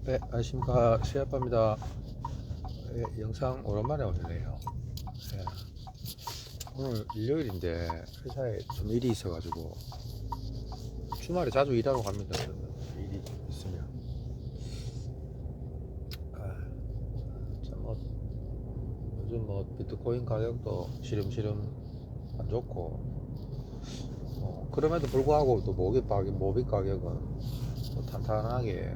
네, 안녕하십니까. 시아빠입니다. 영상 오랜만에 올리네요. 예, 오늘 일요일인데 회사에 좀 일이 있어가지고 주말에 자주 일하러 갑니다. 저는 일이 있으면. 참 요즘 비트코인 가격도 시름시름 안 좋고, 그럼에도 불구하고 또 모빗 가격은 탄탄하게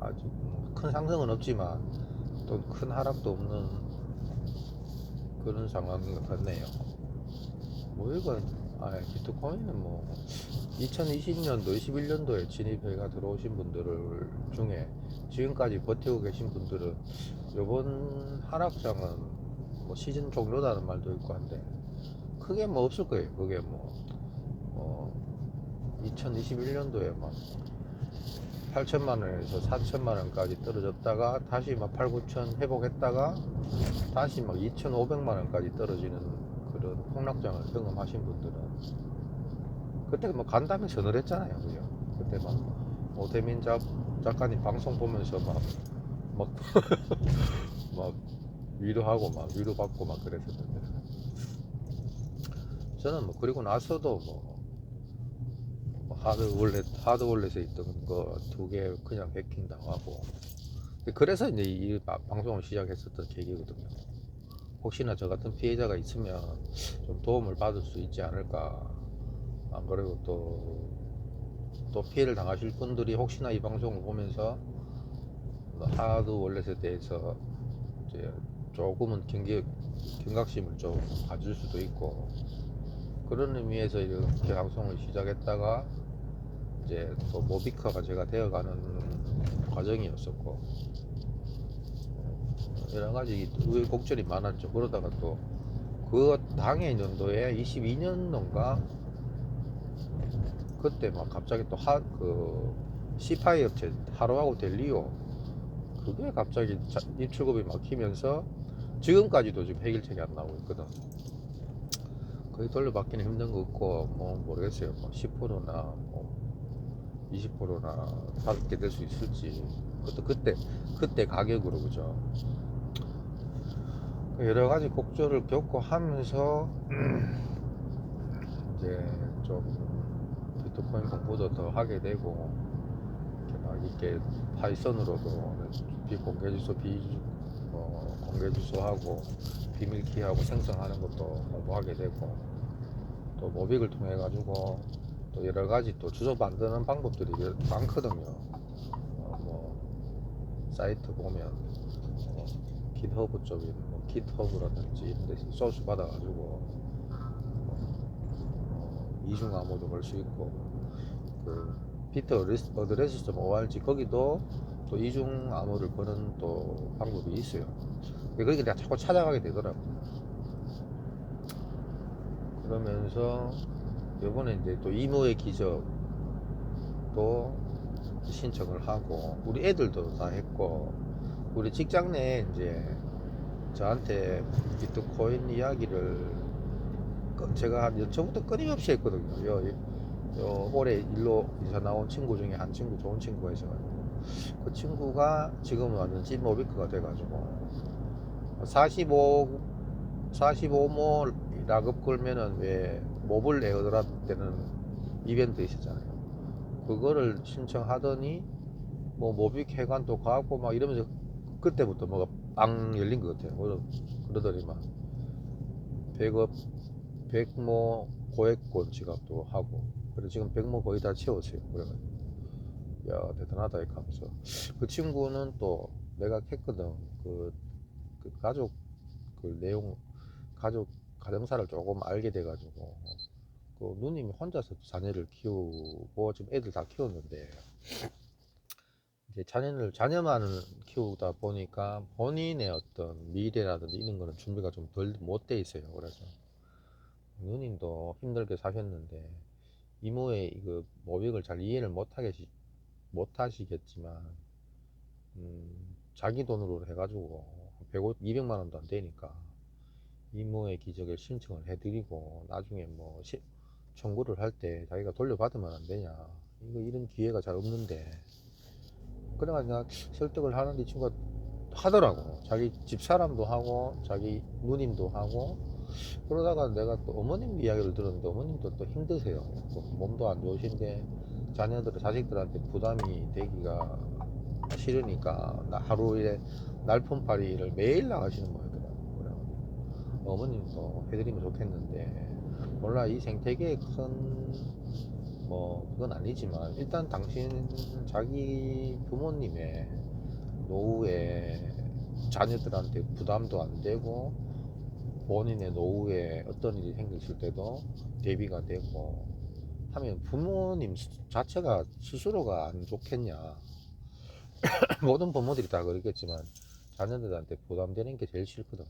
아주 큰 상승은 없지만 또 큰 하락도 없는 그런 상황인 것 같네요. 이건 비트코인은 2020년도, 21년도에 진입해가 들어오신 분들 중에 지금까지 버티고 계신 분들은 이번 하락장은 시즌 종료다는 말도 있고 한데 크게 없을 거예요. 그게 2021년도에 막 8천만 원에서 4천만 원까지 떨어졌다가 다시 8, 9천 회복했다가 다시 2,500만 원까지 떨어지는 그런 폭락장을 경험하신 분들은 그때 간다면 서늘했잖아요. 그죠? 그때 오태민 작가님 방송 보면서 막, 막 위로하고 위로받고 그랬었는데 저는 그리고 나서도 하드월렛에 있던 거 2개 그냥 해킹 당하고 그래서 이제 이 방송을 시작했었던 계기거든요. 혹시나 저 같은 피해자가 있으면 좀 도움을 받을 수 있지 않을까. 안 그래도 또 피해를 당하실 분들이 혹시나 이 방송을 보면서 하드월렛에 대해서 이제 조금은 경각심을 좀 가질 수도 있고 그런 의미에서 이렇게 방송을 시작했다가 이제 또 모비커가 제가 되어가는 과정이었었고 여러 가지 우여곡절이 많았죠. 그러다가 또 그 당해 년도에 22년도인가 그때 갑자기 또 시파이 업체 하루하고 델리오 그게 갑자기 입출급이 막히면서 지금까지도 지금 해결책이 안 나오고 있거든. 거의 돌려받기는 힘든 거 같고 모르겠어요. 10%나 20%나 받게 될 수 있을지. 그것도 그때 가격으로 그죠. 여러 가지 곡절을 겪고 하면서 이제 좀 비트코인 공부도 더 하게 되고 이렇게 파이썬으로도 비공개 주소 공개 주소하고 비밀키하고 생성하는 것도 공부하게 되고 또 모빅을 통해 가지고 또 여러 가지 또 주소 만드는 방법들이 많거든요. 사이트 보면 깃허브 쪽인 깃허브라든지 이런 데서 소스 받아가지고 이중 암호도 걸 수 있고 그 비트 어드레스.org 거기도 또 이중 암호를 거는 또 방법이 있어요. 그러니까 내가 자꾸 찾아가게 되더라고. 그러면서 요번에 이제 또 이모의 기적도 신청을 하고 우리 애들도 다 했고 우리 직장 내에 이제 저한테 비트코인 이야기를 제가 한 연초부터 끊임없이 했거든요. 올해 일로 이사 나온 친구 중에 한 친구 좋은 친구가 있어가지고 그 친구가 지금은 완전 찐모비크가 돼가지고 45 45모 락업 걸면은 왜 모블 에어드랍 때는 이벤트 있었잖아요. 그거를 신청하더니 모빅 회관도 가고 이러면서 그때부터 뭐가 빵 열린 것 같아요. 그러더니 100업 100모 고액권 지갑도 하고 그래서 지금 100모 거의 다 채웠어요. 그래가지고 야 대단하다 이렇게 하면서 그 친구는 또 내가 했거든. 그 가족 그 내용 가정사를 조금 알게 돼가지고 그 누님이 혼자서 자녀를 키우고 지금 애들 다 키웠는데 이제 자녀만 키우다 보니까 본인의 어떤 미래라든지 이런 거는 준비가 좀 덜 못 돼 있어요. 그래서 누님도 힘들게 사셨는데 이모의 그 모빅을 잘 이해를 못 하시겠지만 자기 돈으로 해가지고 200만 원도 안 되니까 이모의 기적을 신청을 해드리고 나중에 청구를 할 때 자기가 돌려받으면 안 되냐. 이런 기회가 잘 없는데 그래가지고 내가 설득을 하는데 이 친구가 하더라고. 자기 집사람도 하고 자기 누님도 하고. 그러다가 내가 또 어머님 이야기를 들었는데 어머님도 또 힘드세요. 또 몸도 안 좋으신데 자식들한테 부담이 되기가 싫으니까 하루에 날품팔이를 매일 나가시는 거더라고요. 그래가지고 어머님도 해드리면 좋겠는데 몰라. 이 생태계에 큰 뭐 그건 아니지만 일단 당신 자기 부모님의 노후에 자녀들한테 부담도 안 되고 본인의 노후에 어떤 일이 생겼을 때도 대비가 되고 하면 부모님 자체가 스스로가 안 좋겠냐. 모든 부모들이 다 그러겠지만 자녀들한테 부담되는 게 제일 싫거든.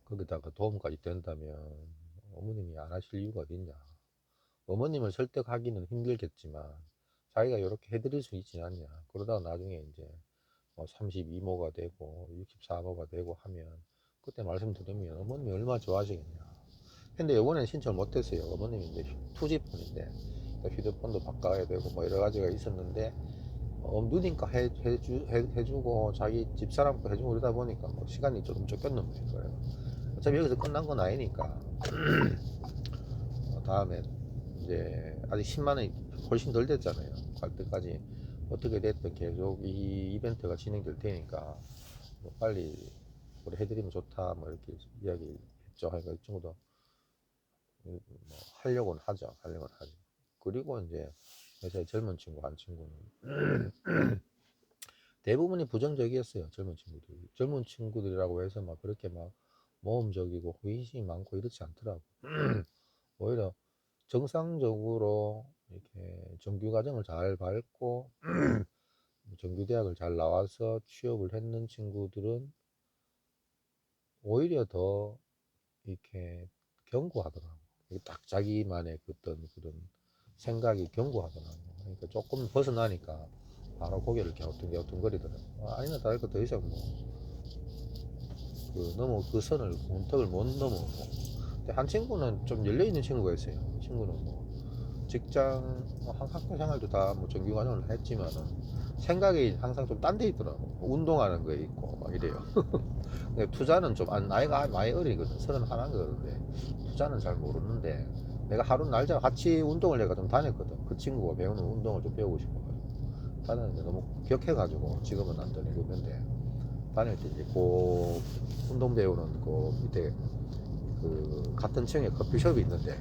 거기다가 도움까지 된다면 어머님이 안 하실 이유가 어딨냐. 어머님을 설득하기는 힘들겠지만 자기가 이렇게 해드릴 수 있지 않냐. 그러다가 나중에 이제 뭐 32모가 되고 64모가 되고 하면 그때 말씀드리면 어머님이 얼마나 좋아하시겠냐. 근데 이번엔 신청을 못했어요. 어머님이 이제 투지폰인데 휴대폰도 바꿔야 되고 뭐 여러 가지가 있었는데 누니까 해주고 자기 집사람 거 해주고 그러다 보니까 뭐 시간이 좀 쫓겼는 거예요. 어차피 여기서 끝난 건 아니니까 다음에 이제 아직 10만원이 훨씬 덜 됐잖아요. 갈 때까지 어떻게 됐든 계속 이 이벤트가 진행될 테니까 뭐 빨리 우리 해드리면 좋다 뭐 이렇게 이야기했죠. 그러니까 이 친구도 뭐 하려고는 하죠. 그리고 이제 회사의 젊은 친구 한 친구는 대부분이 부정적이었어요. 젊은 친구들이라고 해서 막 그렇게 막 모험적이고 호기심이 많고 이렇지 않더라고. 오히려 정상적으로 이렇게 정규과정을 잘 밟고 정규대학을 잘 나와서 취업을 했는 친구들은 오히려 더 이렇게 견고하더라고. 딱 자기만의 어떤 그런 생각이 견고하더라고. 그러니까 조금 벗어나니까 바로 고개를 갸우뚱갸우뚱거리더라고. 아니나 다를까 더 이상 뭐 너무 그 선을 문턱을 못 넘어오고. 근데 한 친구는 좀 열려있는 친구가 있어요. 친구는 뭐 직장 학교 생활도 다 뭐 정규과정을 했지만은 생각이 항상 좀 딴 데 있더라고. 뭐 운동하는 거에 있고 막 이래요. 근데 투자는 좀 나이가 많이 어리거든. 31거든데 투자는 잘 모르는데 내가 하루 날짜 같이 운동을 내가 좀 다녔거든. 그 친구가 배우는 운동을 좀 배우고 싶어가지고 다녔는데 너무 격해가지고 지금은 안 다니고 있는데 다닐 때 이제 그 운동 배우는 그 밑에 그 같은 층에 커피숍이 있는데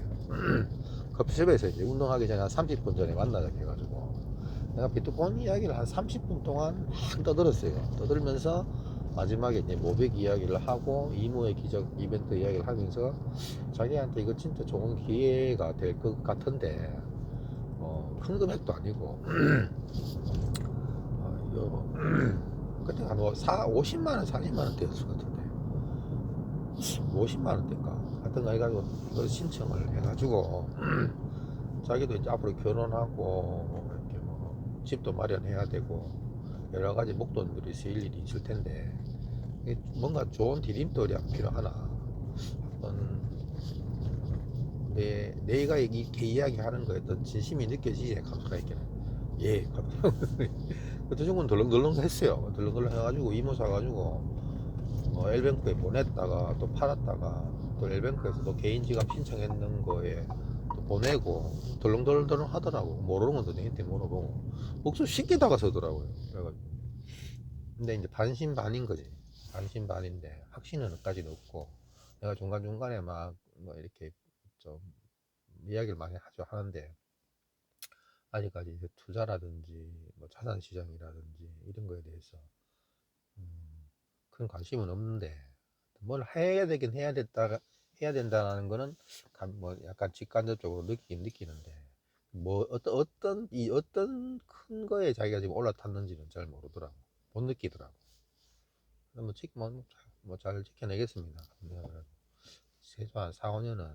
커피숍에서 이제 운동하기 전에 한 30분 전에 만나자 해가지고 내가 비트코인 이야기를 한 30분 동안 막 떠들었어요. 떠들면서 마지막에 이제 모백 이야기를 하고 이모의 기적 이벤트 이야기를 하면서 자기한테 이거 진짜 좋은 기회가 될 것 같은데 큰 금액도 아니고 이거 그때 한 50만원 40만원 대였을 것 같은데 50만원대인가 하여튼 해가지고 이걸 신청을 해가지고 자기도 이제 앞으로 결혼하고 이렇게 뭐 집도 마련해야 되고 여러 가지 목돈들이 있을 일이 있을 텐데 뭔가 좋은 디딤돌이 안 필요하나. 한번 내가 이렇게 이야기하는 거에 어떤 진심이 느껴지지. 감사가 있겠네. 예. 그 친구는 덜렁덜렁 했어요. 덜렁덜렁 해가지고 이모 사가지고 엘뱅크에 보냈다가 또 팔았다가 또 엘뱅크에서 또 개인 지갑 신청했는 거에 또 보내고 덜렁덜렁 하더라고. 모르는 건도 내한테 물어보고 목소리 쉽게 다가서더라고요. 그래가지고 근데 이제 반신반인 거지. 반신반인데 확신은까지는 없고 내가 중간중간에 막 뭐 이렇게 좀 이야기를 많이 하는데 아직까지 이제 투자라든지 뭐 자산 시장이라든지 이런 거에 대해서 큰 관심은 없는데 뭘 해야 되긴 해야 된다는 거는 뭐 약간 직간접적으로 느끼는데 뭐 어떤 큰 거에 자기가 지금 올라탔는지는 잘 모르더라고. 못 느끼더라고. 잘 지켜내겠습니다. 최소한 4, 5년은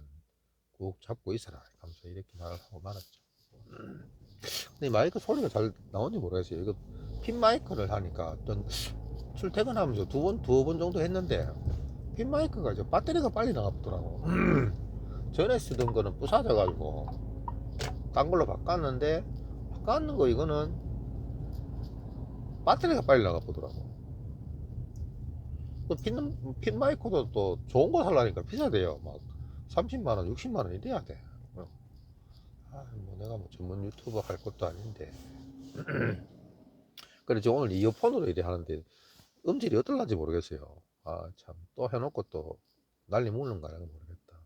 꾹 잡고 있어라. 하면서 이렇게 말을 하고 말았죠. 근데 마이크 소리가 잘 나오는지 모르겠어요. 이거 핀 마이크를 하니까 어떤 출퇴근하면서 두어 번 정도 했는데 핀 마이크가 이제 배터리가 빨리 나가더라고. 전에 쓰던 거는 부사져가지고 딴 걸로 바꿨는데 바꿨는 거 이거는 배터리가 빨리 나가 보더라고. 또 핀마이크도 또 좋은 거 살라니까 비싸대요. 막 30만원 60만원 이래야 돼. 뭐 내가 뭐 전문 유튜버 할 것도 아닌데. 그래서 오늘 이어폰으로 이래 하는데 음질이 어떨란지 모르겠어요. 아 참 또 해놓고 또 난리 묻는 거야 모르겠다.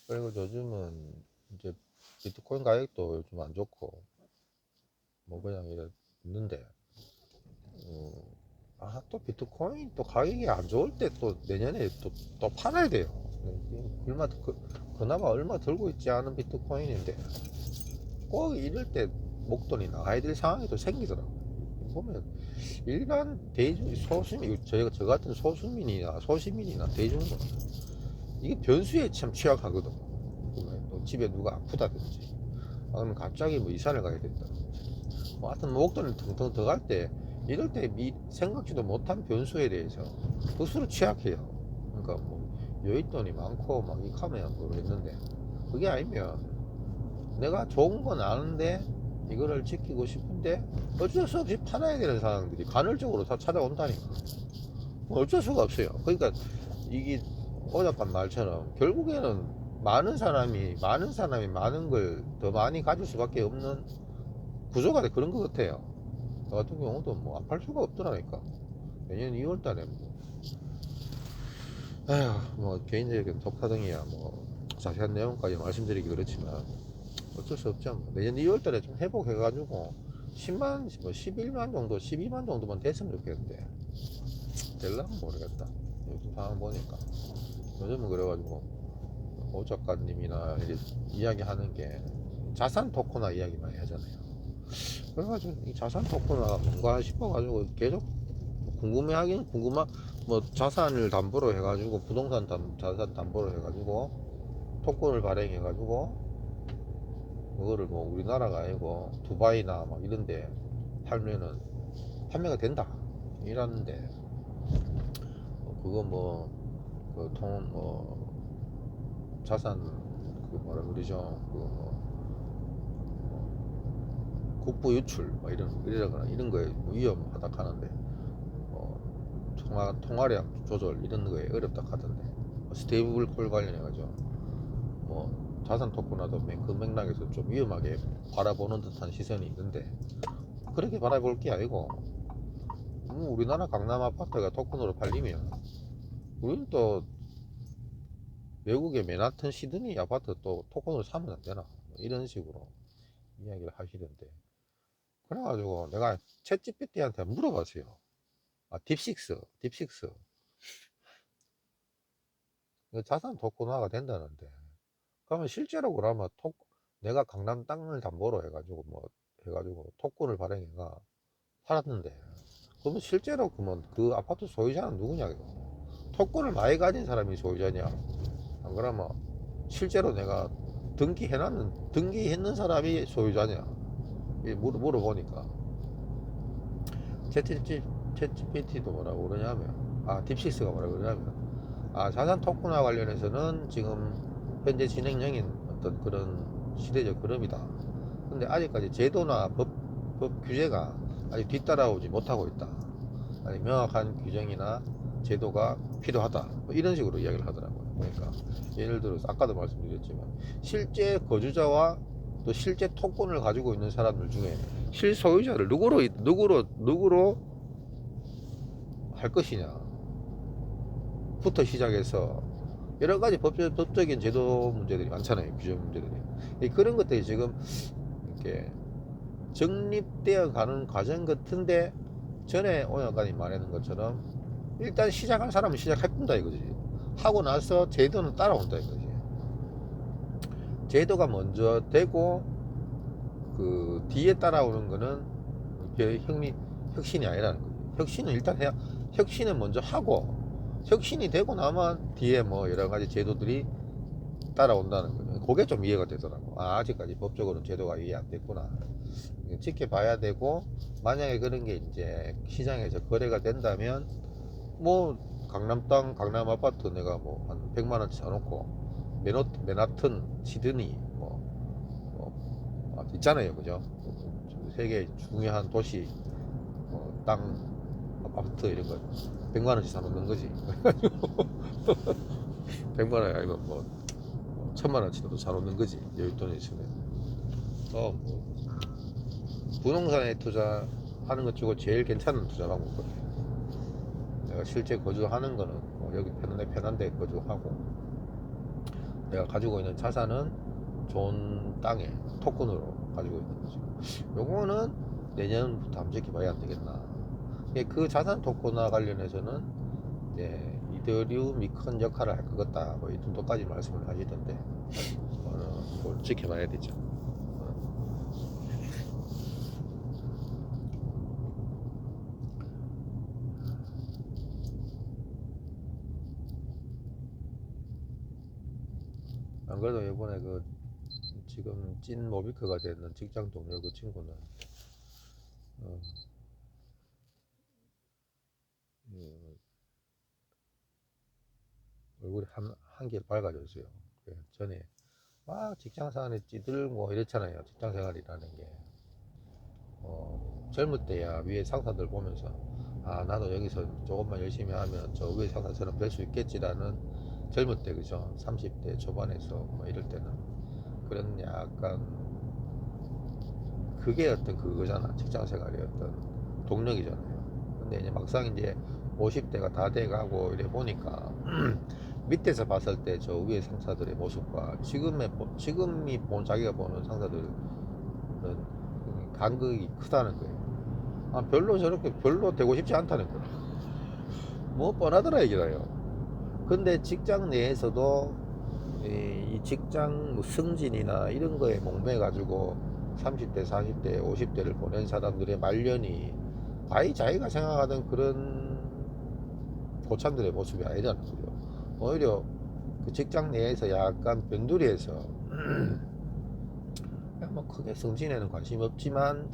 그리고 요즘은 이제 비트코인 가격도 요즘 안 좋고 뭐 그냥 이래 있는데 또 비트코인 또 가격이 안 좋을 때 또 내년에 또 팔아야 돼요. 얼마 그나마 얼마 들고 있지 않은 비트코인인데 꼭 이럴 때 목돈이 나가야 될 상황이 또 생기더라고. 보면 일반 대중 소수민 저 같은 소시민이나 대중은 이게 변수에 참 취약하거든. 또 집에 누가 아프다든지 아니면 갑자기 뭐 이사를 가야 된다든지 뭐 하여튼 목돈이 텅텅 들어갈 때 이럴 때 생각지도 못한 변수에 대해서 스스로 취약해요. 그러니까 뭐 여윳돈이 많고 막 이카면 모르겠는데 그게 아니면 내가 좋은 건 아는데 이거를 지키고 싶은데 어쩔 수 없이 팔아야 되는 상황들이 간헐적으로 다 찾아온다니까. 어쩔 수가 없어요. 그러니까 이게 오작간 말처럼 결국에는 많은 사람이 많은 걸 더 많이 가질 수밖에 없는 구조가 그런 것 같아요. 저 같은 경우도 뭐 안 팔 수가 없더라니까. 내년 2월 달에 뭐 개인적인 톡타등이야 뭐 자세한 내용까지 말씀드리기 그렇지만 어쩔 수 없죠. 뭐 내년 2월 달에 좀 회복해가지고 10만, 뭐 11만 정도, 12만 정도만 됐으면 좋겠는데 될라면 모르겠다. 요즘 상황 보니까 요즘은 그래가지고 오 작가님이나 이야기하는 게 자산 토크나 이야기 많이 하잖아요. 그래가지고 이 자산 토크나 뭔가 싶어가지고 계속 궁금해하긴 뭐 자산을 담보로 해가지고 자산 담보로 해가지고 토큰을 발행해가지고 그거를 뭐 우리나라가 아니고 두바이나 막 이런데 팔면은 판매가 된다 이러는데 그거 자산 뭐라 그러죠 국부 유출 막 이러거나 이런 거에 위험하다 하는데 통화량 조절 이런 거에 어렵다 하던데 스테이블 콜 관련해가지고 뭐 자산 토큰화도 그 맥락에서 좀 위험하게 바라보는 듯한 시선이 있는데 그렇게 바라볼 게 아니고 우리나라 강남 아파트가 토큰으로 팔리면 우리는 또 외국의 맨하튼 시드니 아파트 또 토큰으로 사면 안 되나 이런 식으로 이야기를 하시던데 그래가지고 내가 챗GPT한테 물어봤어요. 딥식스 자산 토큰화가 된다는데 그러면 실제로 그러면 내가 강남 땅을 담보로 해가지고 토큰을 발행해가 팔았는데 그러면 실제로 그러면 그 아파트 소유자는 누구냐 이거 토큰을 많이 가진 사람이 소유자냐 안 그러면 실제로 내가 등기했는 사람이 소유자냐 물어보니까 챗GPT도 뭐라고 그러냐면 딥식스가 뭐라고 그러냐면 자산 토큰화 관련해서는 지금 현재 진행 중인 어떤 그런 시대적 흐름이다. 근데 아직까지 제도나 법 규제가 아직 뒤따라오지 못하고 있다. 아니 명확한 규정이나 제도가 필요하다. 뭐 이런 식으로 이야기를 하더라고요. 그러니까 예를 들어서 아까도 말씀드렸지만 실제 거주자와 또 실제 토큰을 가지고 있는 사람들 중에 실소유자를 누구로 할 것이냐 부터 시작해서 여러 가지 법적인 제도 문제들이 많잖아요. 규정 문제들이. 그런 것들이 지금 이렇게 정립되어 가는 과정 같은데 전에 오 양반이 말하는 것처럼 일단 시작한 사람은 시작해본다 이거지. 하고 나서 제도는 따라온다 이거지. 제도가 먼저 되고 그 뒤에 따라오는 거는 혁신이 아니라는 거지. 혁신은 일단 혁신은 먼저 하고 혁신이 되고 나면 뒤에 뭐 여러 가지 제도들이 따라온다는 거예요. 그게 좀 이해가 되더라고. 아직까지 법적으로는 제도가 이해 안 됐구나. 지켜봐야 되고, 만약에 그런 게 이제 시장에서 거래가 된다면, 뭐, 강남 아파트 내가 뭐 한 100만원치 사놓고, 맨하튼, 시드니, 있잖아요. 그죠? 세계 중요한 도시 땅 아파트 이런 거 100만 원씩 사놓는 거지. 100만 원 아니면 뭐 1000만 원치도 사놓는 거지. 여윳돈이 있으면. 뭐 부동산에 투자하는 것 치고 제일 괜찮은 투자 방법이거든. 내가 실제 거주하는 거는 뭐 여기 편한데 거주하고, 내가 가지고 있는 자산은 좋은 땅에 토큰으로 가지고 있는 거지. 요거는 내년부터 한번 지켜봐야 안 되겠나. 그 자산 토큰화 관련해서는 이더리움이 큰 역할을 할 것 같다, 뭐 이 정도까지 말씀을 하시던데, 그걸 지켜봐야 되죠. 안 그래도 이번에 지금 찐 모비크가 되는 직장 동료 그 친구는 어, 얼굴이 한결 밝아졌어요. 전에 막 직장 생활에 찌들고 이랬잖아요. 직장 생활이라는 게 젊을 때야 위에 상사들 보면서 나도 여기서 조금만 열심히 하면 저 위에 상사처럼 될 수 있겠지라는, 젊을 때, 그죠? 30대 초반에서 뭐 이럴 때는 그런 약간, 그게 어떤 그거잖아. 직장 생활의 어떤 동력이잖아요. 근데 이제 막상 이제 50대가 다 돼가고 이래 보니까 밑에서 봤을 때 저 위에 상사들의 모습과 지금이 자기가 보는 상사들은 간극이 크다는 거예요. 별로 저렇게 별로 되고 싶지 않다는 거예요. 뭐 뻔하더라 이거예요. 근데 직장 내에서도 이 직장 뭐 승진이나 이런 거에 목매 가지고 30대, 40대, 50대를 보낸 사람들의 말년이 과히 자기가 생각하던 그런 고참들의 모습이 아니라는 거죠. 오히려 그 직장 내에서 약간 변두리에서 뭐 크게 승진에는 관심이 없지만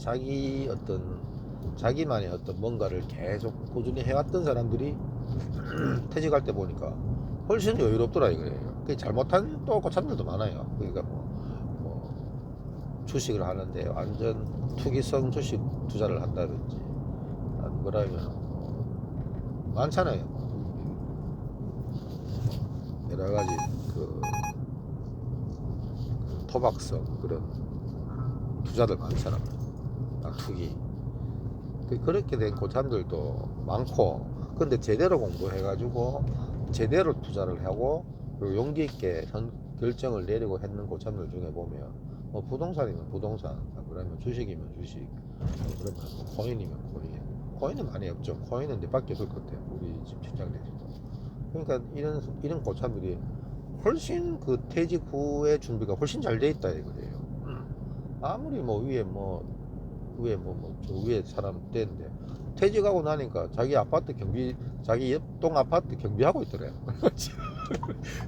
자기만의 어떤 뭔가를 계속 꾸준히 해왔던 사람들이 퇴직할 때 보니까 훨씬 여유롭더라 이거예요. 그 잘못한 또 고참들도 많아요. 그러니까 뭐 주식을 하는데 완전 투기성 주식 투자를 한다든지, 뭐라면 많잖아요. 여러 가지 토박성 그런 투자들 많잖아. 투기. 그렇게 된 고참들도 많고, 근데 제대로 공부해가지고 제대로 투자를 하고 그리고 용기 있게 결정을 내리고 했는 고참들 중에 보면 뭐 부동산이면 부동산, 그러면 주식이면 주식, 그러면 코인이면 코인은 많이 없죠. 코인은 내 밖에 없을 것 같아요. 우리 집 직장 내에서도. 그러니까 이런 고참들이 훨씬 그 퇴직 후의 준비가 훨씬 잘 돼 있다 이거예요. 아무리 저 위에 사람 때인데 퇴직하고 나니까 자기 옆동 아파트 경비하고 있더래요.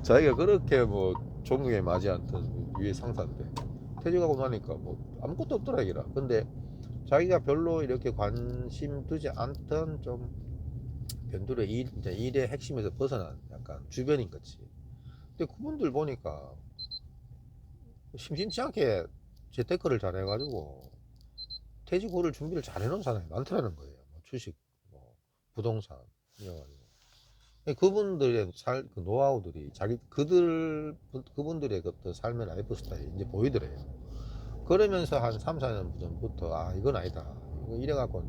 자기가 그렇게 뭐 존경에 맞지 않던 위에 상사인데 퇴직하고 나니까 뭐 아무것도 없더라 이라. 근데 자기가 별로 이렇게 관심 두지 않던 좀 변두리의 일의 핵심에서 벗어난 약간 주변인 거지. 근데 그분들 보니까 심심치 않게 재테크를 잘해가지고 퇴직 후를 준비를 잘 해놓은 사람이 많더라는 거예요. 뭐 주식, 뭐 부동산 이어가지고 그분들의 그 노하우들이 그분들의 어떤 삶의 라이프 스타일이 이제 보이더래요. 그러면서 한 3, 4년 전부터 이건 아니다. 이거 이래갖고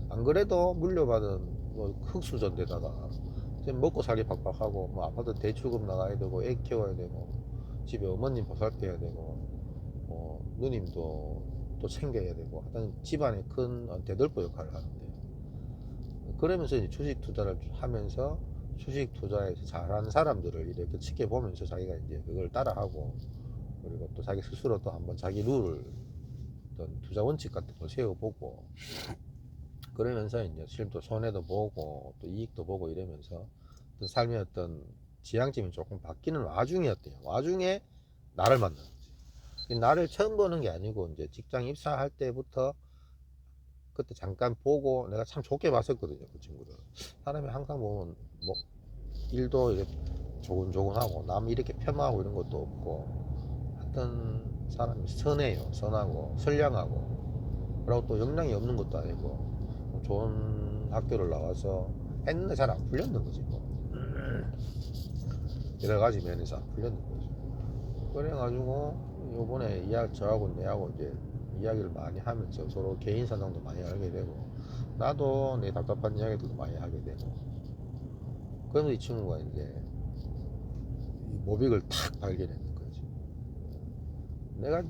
안 그래도 물려받은 뭐 흙수저인데다가 지금 먹고 살기 박박하고 뭐 아파트 대출금 나가야 되고 애 키워야 되고 집에 어머님 보살펴야 되고 누님도 또 챙겨야 되고 하여튼 집안의 큰 대들보 역할을 하는데, 그러면서 이제 주식 투자를 하면서 주식 투자에서 잘하는 사람들을 이렇게 지켜보면서 자기가 이제 그걸 따라하고, 그리고 또 자기 스스로 또 한번 자기 룰을, 어떤 투자 원칙 같은 걸 세워보고, 그러면서 이제 실도 손해도 보고 또 이익도 보고 이러면서 어떤 삶의 어떤 지향점이 조금 바뀌는 와중이었대요. 와중에 나를 만나는 거지. 나를 처음 보는 게 아니고 이제 직장 입사할 때부터 그때 잠깐 보고 내가 참 좋게 봤었거든요. 그 친구들 사람이 항상 보면 뭐 일도 이렇게 조곤조곤하고 남 이렇게 폄하하고 이런 것도 없고, 하여튼 사람이 선해요. 선하고 선량하고 그리고 또 역량이 없는 것도 아니고 좋은 학교를 나와서 했는데 잘 안 풀렸는 거지 뭐. 여러 가지 면에서 안 풀렸는 거지. 그래가지고 요번에 저하고 내하고 이제 이야기를 많이 하면서 서로 개인 사정도 많이 알게 되고, 나도 내 답답한 이야기들도 많이 하게 되고, 그러면서 이 친구가 이제 이 모빅을 탁 발견했는 거지. 내가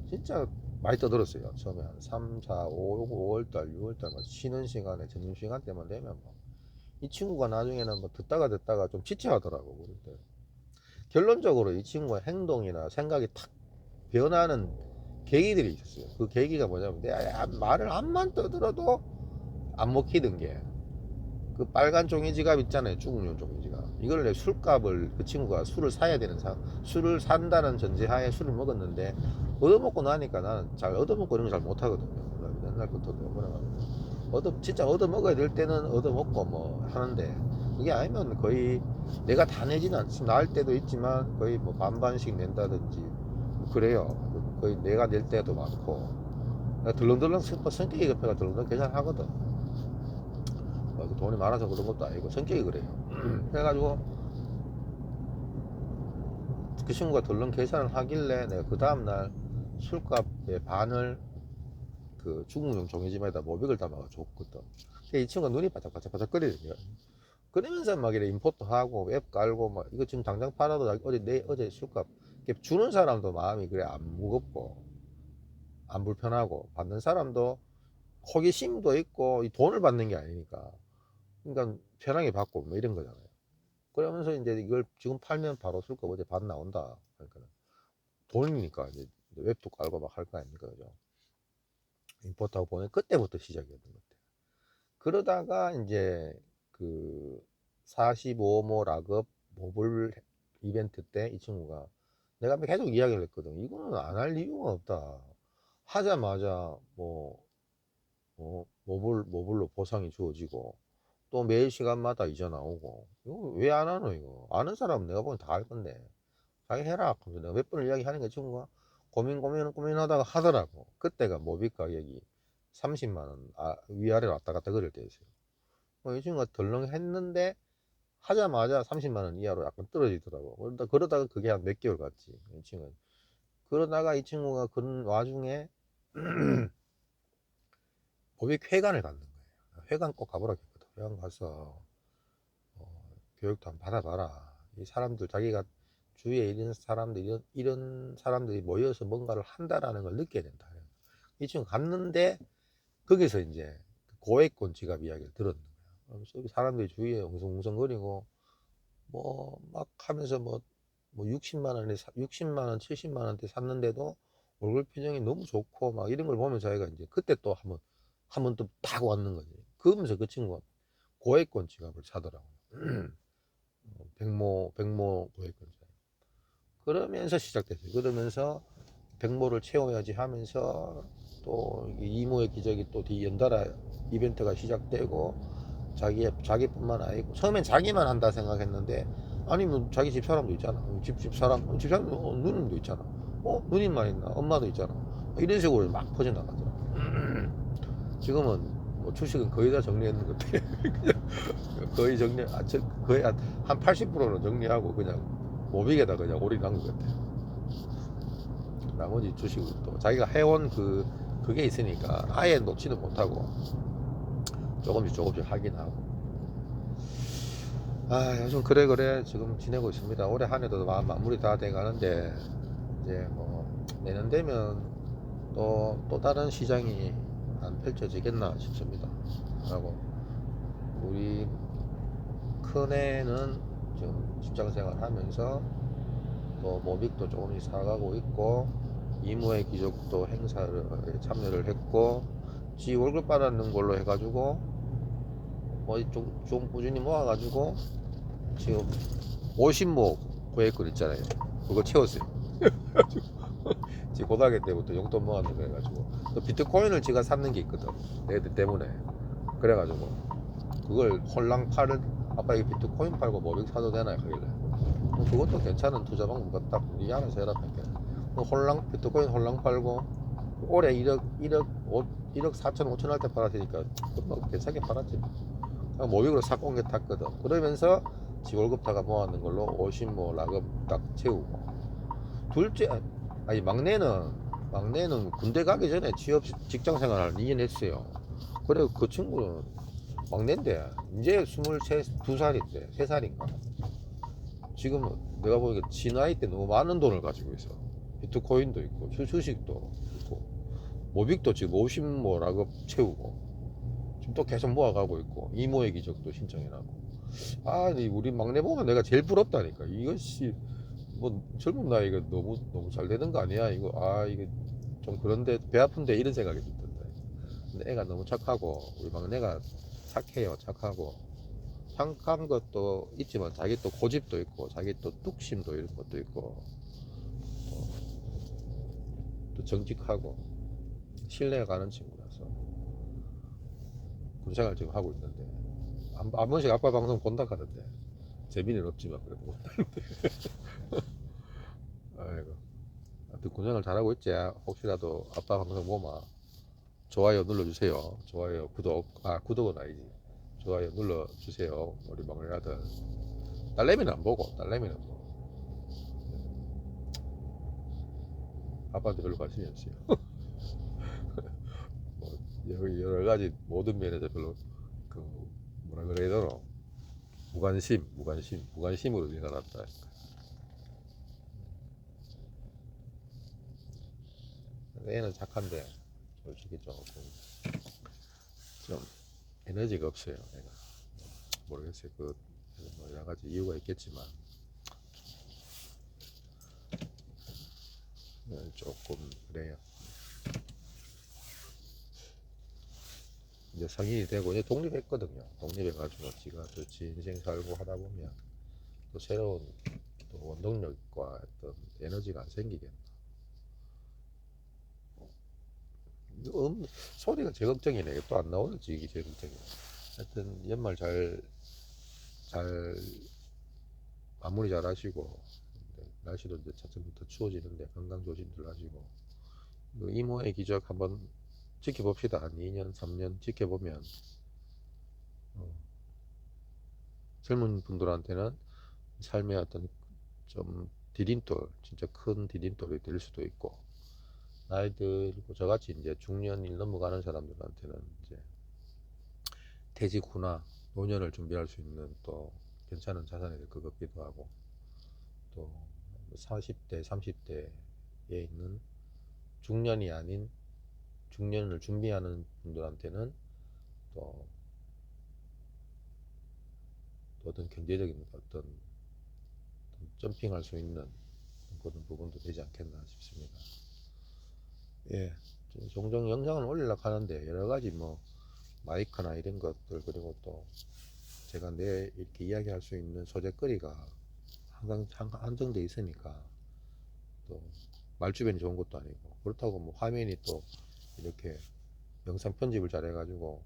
진짜 많이 떠들었어요. 처음에 한 3, 4, 5, 5월달, 6월달 쉬는 시간에 점심시간 때만 되면 뭐 이 친구가 나중에는 뭐 듣다가 좀 지체하더라고. 그런데 결론적으로 이 친구의 행동이나 생각이 탁 변하는 계기들이 있었어요. 그 계기가 뭐냐면 내가 말을 한만 떠들어도 안 먹히던 게, 그 빨간 종이 지갑 있잖아요. 죽음용 종이 지갑. 이걸 내 술값을, 그 친구가 술을 사야 되는 술을 산다는 전제하에 술을 먹었는데, 얻어먹고 나니까 나는 잘 얻어먹고 이런 거 잘 못하거든요. 옛날부터 진짜 얻어먹어야 될 때는 얻어먹고 뭐 하는데, 그게 아니면 거의 내가 다 내지는 않지만, 날 때도 있지만 거의 뭐 반반씩 낸다든지 그래요. 거의 내가 낼 때도 많고, 덜렁덜렁 성격이 급해가 덜렁덜렁 계산하거든. 돈이 많아서 그런 것도 아니고 성격이 그래요. 그래가지고 그 친구가 덜렁 계산을 하길래 내가 그 다음날 술값의 반을 그 중국용 종이집에다 모빅을 담아가 줬거든. 이 친구가 눈이 바짝바짝 거리는 거야. 그러면서 막 이래 인포도 하고 앱 깔고 막 이거 지금 당장 팔아도 어제 술값 주는 사람도 마음이 그래 안 무겁고 안 불편하고, 받는 사람도 호기심도 있고, 이 돈을 받는 게 아니니까 그러니까 편하게 받고 뭐 이런 거잖아요. 그러면서 이제 이걸 지금 팔면 바로 술값 어제 반 나온다. 그러니까 돈이니까 이제 웹도 깔고 막 할 거 아닙니까, 그죠? 임포트하고 보내 그때부터 시작이었던 것 같아요. 그러다가 이제 그 45모 락업 모블 이벤트 때 이 친구가, 내가 계속 이야기를 했거든. 이거는 안 할 이유가 없다. 하자마자 모블로 보상이 주어지고, 또 매일 시간마다 이제 나오고, 이거 왜 안 하노? 이거 아는 사람은 내가 보면 다 할 건데 자기 해라 하면서 내가 몇 번을 이야기하는 게, 친구가 고민하다가 하더라고. 그때가 모빅 가격이 30만원 위아래로 왔다 갔다 그럴 때였어요. 이 친구가 덜렁 했는데 하자마자 30만원 이하로 약간 떨어지더라고. 그러다가 그게 한 몇 개월 갔지, 이 친구는. 그러다가 이 친구가 그런 와중에 모빅 회관을 갔는 거예요. 회관 꼭 가보라 했거든. 회관 가서 교육도 한번 받아봐라. 이 사람들, 자기가 주위에 이런 사람들, 이런 사람들이 모여서 뭔가를 한다라는 걸 느껴야 된다. 이 친구 갔는데 거기서 이제 고액권 지갑 이야기를 들었는 거야. 그래서 사람들이 주위에 웅성웅성거리고 뭐 막 하면서 뭐 60만 원, 70만 원대 샀는데도 얼굴 표정이 너무 좋고 막 이런 걸 보면 자기가 이제 그때 또 한번 또 딱 왔는 거지. 그러면서 그 친구가 고액권 지갑을 사더라고요. 백모 고액권 지갑. 그러면서 시작됐어요. 그러면서 백모를 채워야지 하면서 또 이모의 기적이 또 연달아 이벤트가 시작되고, 자기뿐만 아니고 처음엔 자기만 한다 생각했는데, 아니 뭐 자기 집사람도 있잖아. 집사람 누님도 있잖아. 누님만 있나? 엄마도 있잖아. 이런 식으로 막 퍼져나가더라. 지금은 뭐 주식은 거의 다 정리했는 것 같아. 거의 거의 한 80%는 정리하고 그냥 모빅에다 그냥 올인한 것 같아. 나머지 주식은 또 자기가 해온 그게 있으니까 아예 놓지는 못하고 조금씩 하긴 하고. 요즘 그래 지금 지내고 있습니다. 올해 한 해도 마무리 다 돼 가는데, 이제 뭐 내년 되면 또 다른 시장이 안 펼쳐지겠나 싶습니다. 하고 우리 큰애는 지금 직장생활 하면서 또 모빅도 조금씩 사가고 있고, 이모의 기적도 행사를 참여를 했고, 지 월급 받는 걸로 해가지고 뭐 좀 꾸준히 모아가지고 지금 50모 고액권 있잖아요. 그거 채웠어요. 지금 고등학교 때부터 용돈 모았는데, 그래가지고 또 비트코인을 제가 샀는 게 있거든, 애들 때문에. 그래가지고 그걸 홀랑 팔을, 아빠 이거 비트코인 팔고 모빅 사도 되나 하길래, 그것도 괜찮은 투자 방법 같다. 니 알아서 해라. 비트코인 홀랑 팔고 올해 1억 4천 5천 할 때 팔았으니까 뭐 괜찮게 팔았지. 모빅으로 싹 옮겨 탔거든. 그러면서 지 월급다가 모아놓은 걸로 50뭐 락업 딱 채우고. 둘째, 아니 막내는 군대 가기 전에 취업 직장 생활을 2년 했어요. 그래 그 친구는 막내인데 이제 23, 2살인데 3살인가. 지금 내가 보니까 지 나이 때 너무 많은 돈을 가지고 있어. 비트코인도 있고 주식도 있고 모빅도 지금 50뭐 락업 채우고 지금 또 계속 모아가고 있고 이모의 기적도 신청해놨고. 아 우리 막내 보면 내가 제일 부럽다니까. 이것이 뭐 젊은 나이가 너무 잘 되는 거 아니야 이거. 아 이게 좀 그런데 배 아픈데 이런 생각이 들던데. 근데 애가 너무 착하고 우리 막내가 착해요. 착하고 착한 것도 있지만 자기 또 고집도 있고 자기 또 뚝심도 이런 것도 있고 또 정직하고 신뢰가 가는 친구라서 군생활 지금 하고 있는데 한 번씩 아빠 방송 본다 하던데. 재미는 없지만 그래도 아이고 하여튼 군생활 잘하고 있지. 혹시라도 아빠 방송 보면 좋아요 눌러주세요. 좋아요 구독은 아니지. 좋아요 눌러주세요. 우리 막내 아들. 딸내미는 안 보고 딸내미는 뭐 아빠한테 별로 관심이 없어요. 뭐 여러 가지 모든 면에서 별로 그 뭐라 그래야 되나 무관심으로 일어났다. 애는 착한데 솔직히 좀 에너지가 없어요. 애가 모르겠어요. 뭐 여러 가지 이유가 있겠지만 조금 그래요. 이제 성인이 되고 이제 독립했거든요. 독립해가지고 지가 지 인생 살고 하다 보면 또 새로운 또 원동력과 어떤 에너지가 안 생기겠나. 소리가 제 걱정이네. 또 안 나오는지 이게 제 걱정이네. 하여튼 연말 잘 마무리 잘 하시고 날씨도 이제 차츰부터 추워지는데 건강 조심들 하시고 그 이모의 기적 한번 지켜봅시다. 한 2년 3년 지켜보면 젊은 분들한테는 삶의 어떤 좀 디딤돌, 진짜 큰 디딤돌이 될 수도 있고, 나이 들고 저같이 이제 중년일 넘어가는 사람들한테는 이제 퇴직 후나 노년을 준비할 수 있는 또 괜찮은 자산이 될 것 같기도 하고, 또 40대, 30대에 있는 중년이 아닌 중년을 준비하는 분들한테는 또 어떤 경제적인 어떤 점핑할 수 있는 그런 부분도 되지 않겠나 싶습니다. 예, 종종 영상을 올리려고 하는데 여러 가지 뭐 마이크나 이런 것들 그리고 또 제가 내 이렇게 이야기할 수 있는 소재거리가 항상 한정돼 있으니까 또 말주변이 좋은 것도 아니고 그렇다고 뭐 화면이 또 이렇게 영상 편집을 잘 해가지고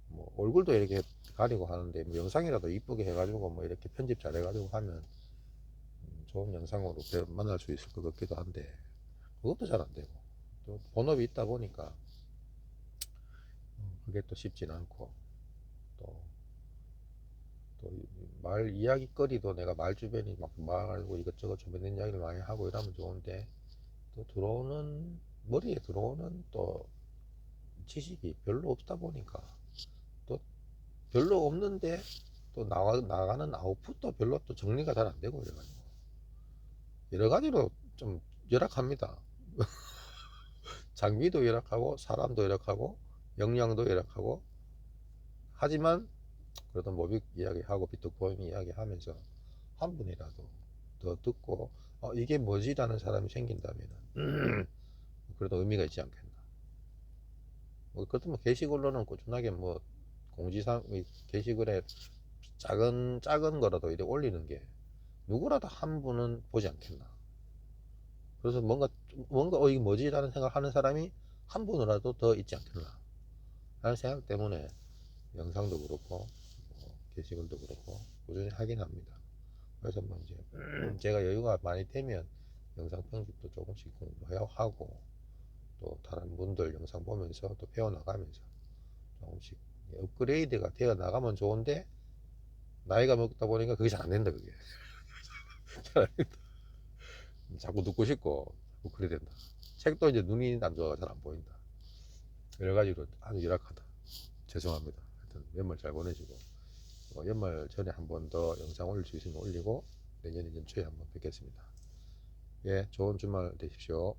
뭐 얼굴도 이렇게 가리고 하는데 뭐 영상이라도 이쁘게 해가지고 뭐 이렇게 편집 잘 해가지고 하면 좋은 영상으로 만날 수 있을 것 같기도 한데 그것도 잘 안 되고 또 본업이 있다 보니까 그게 또 쉽진 않고 또 말 이야기거리도 내가 말 주변이 막 말하고 이것저것 주변 이야기를 많이 하고 이러면 좋은데 또 머리에 들어오는 또 지식이 별로 없다 보니까 또 별로 없는데 또 나가는 아웃풋도 별로 또 정리가 잘 안 되고 이래가지고 여러 가지로 좀 열악합니다. 장비도 열악하고 사람도 열악하고 역량도 열악하고 하지만 그래도 모빅 이야기하고 비트코인 이야기하면서 한 분이라도 더 듣고 이게 뭐지라는 사람이 생긴다면 그래도 의미가 있지 않겠나. 뭐 그것도 뭐 게시글로는 꾸준하게 뭐 공지사항 게시글에 작은 거라도 이렇게 올리는 게 누구라도 한 분은 보지 않겠나. 그래서 뭔가 이게 뭐지라는 생각하는 사람이 한 분이라도 더 있지 않겠나 하는 생각 때문에 영상도 그렇고 게시글도 그렇고 꾸준히 하긴 합니다. 그래서 뭐 이제 제가 여유가 많이 되면 영상 편집도 조금씩 공부하고 또 다른 분들 영상 보면서 또 배워나가면서 조금씩 업그레이드가 되어 나가면 좋은데 나이가 먹다 보니까 그게 잘 안 된다 그게. 잘 안 된다. 자꾸 듣고 싶고 자꾸 그래 된다. 책도 이제 눈이 안 좋아가 잘 안 보인다. 여러 가지로 아주 열악하다. 죄송합니다. 하여튼 연말 잘 보내시고 연말 전에 한 번 더 영상 올릴 수 있으면 올리고 내년 연초에 한번 뵙겠습니다. 예, 좋은 주말 되십시오.